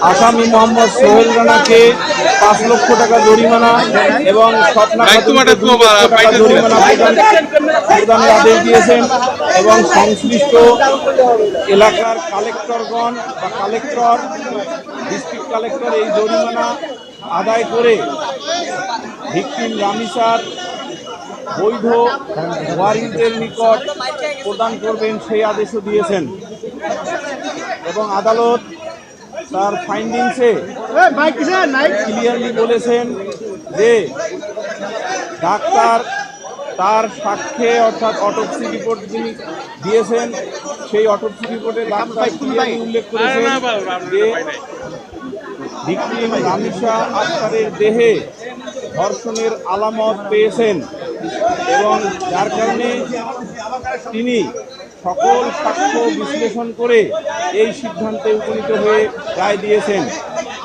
আসামি মোহাম্মদ সোহেল রানাকে 5 লক্ষ টাকা জরিমানা এবং স্বপ্না খাতুনকে 2 লক্ষ টাকা জরিমানা প্রদানের আদেশ দিয়েছেন এবং সংশ্লিষ্ট এলাকার কালেক্টরগণ বা কালেক্টর, ডিস্ট্রিক্ট কালেক্টর এই জরিমানা আদায় করে ভিকটিম রামিসার বৈধ ওয়ারিন্টের নিকট প্রদান করবেন সেই আদেশও দিয়েছেন এবং আদালত তার ফাইন্ডিংসে ক্লিয়ারলি বলেছেন যে ডাক্তার তার সাক্ষ্যে অর্থাৎ অটোপসি রিপোর্ট যিনি দিয়েছেন সেই অটোপসি রিপোর্টে ডাক্তার ক্লিয়ারলি উল্লেখ করেছেন যে ভিকটিম রামিসা আক্তারের দেহে ধর্ষণের আলামত পেয়েছেন এবং যার কারণে তিনি সকল সাক্ষ্য বিশ্লেষণ করে এই সিদ্ধান্তে উপনীত হয়ে রায় দিয়েছেন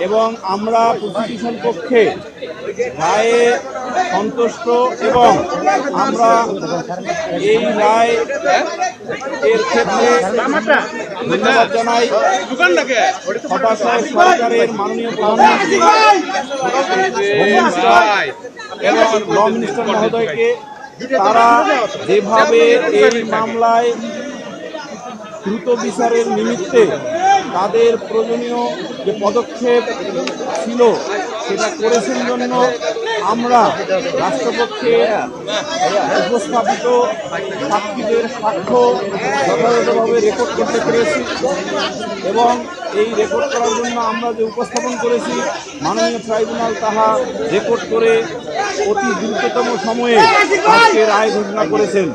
এবং আমরা প্রসিকিউশন পক্ষে রায়ে সন্তুষ্ট এবং আমরা এই রায় এর ক্ষেত্রে ধন্যবাদ জানাই সরকারের মাননীয় প্রধানমন্ত্রী এবং ল মিনিস্টার মহোদয়কে। তারা যেভাবে এই মামলায় দ্রুত বিচারের নিমিত্তে তাদের প্রয়োজনীয় যে পদক্ষেপ ছিল সেটা করেছেন জন্য আমরা রাষ্ট্রপক্ষে উপস্থাপিত সাক্ষীদের সাক্ষ্য যথাযথভাবে রেকর্ড করতে পেরেছি এবং এই রেকর্ড করার জন্য আমরা যে উপস্থাপন করেছি মাননীয় ট্রাইব্যুনাল তাহা রেকর্ড করে অতি দ্রুততম সময়ে আজকে রায় ঘোষণা করেছেন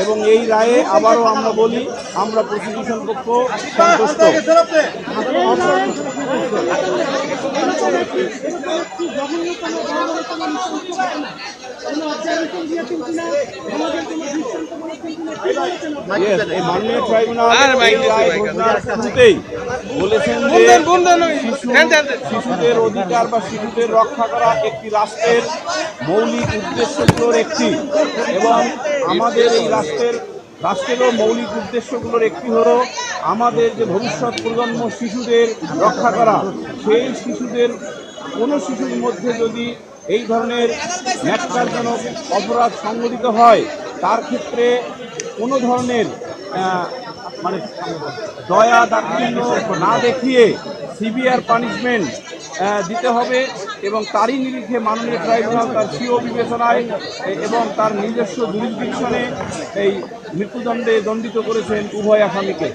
এবং এই রায়ে আবারও আমরা বলি আমরা প্রসিকিউশন পক্ষ সন্তুষ্ট। মাননীয় ট্রাইব্যুনাল এই রায় ঘোষণার শুরুতেই বলেছেন যে শিশুদের অধিকার বা শিশুদের রক্ষা করা একটি রাষ্ট্রের মৌলিক উদ্দেশ্যগুলোর একটি এবং আমাদের এই রাষ্ট্রেরও মৌলিক উদ্দেশ্যগুলোর একটি হলো আমাদের যে ভবিষ্যৎ প্রজন্ম শিশুদের রক্ষা করা। সেই শিশুদের কোনো শিশুর মধ্যে যদি এই ধরনের ন্যাক্কারজনক অপরাধ সংঘটিত হয় তার ক্ষেত্রে কোনো ধরনের মানে দয়া দাক্ষিণ্য না দেখিয়ে সিভিয়ার পানিশমেন্ট দিতে হবে এবং তারই নিরিখে মাননীয় ট্রাইব্যুনাল তার স্বীয় বিবেচনায় এবং তার নিজস্ব জুরিসডিকশনে এই মৃত্যুদণ্ডে দণ্ডিত করেছেন উভয় আসামিকে।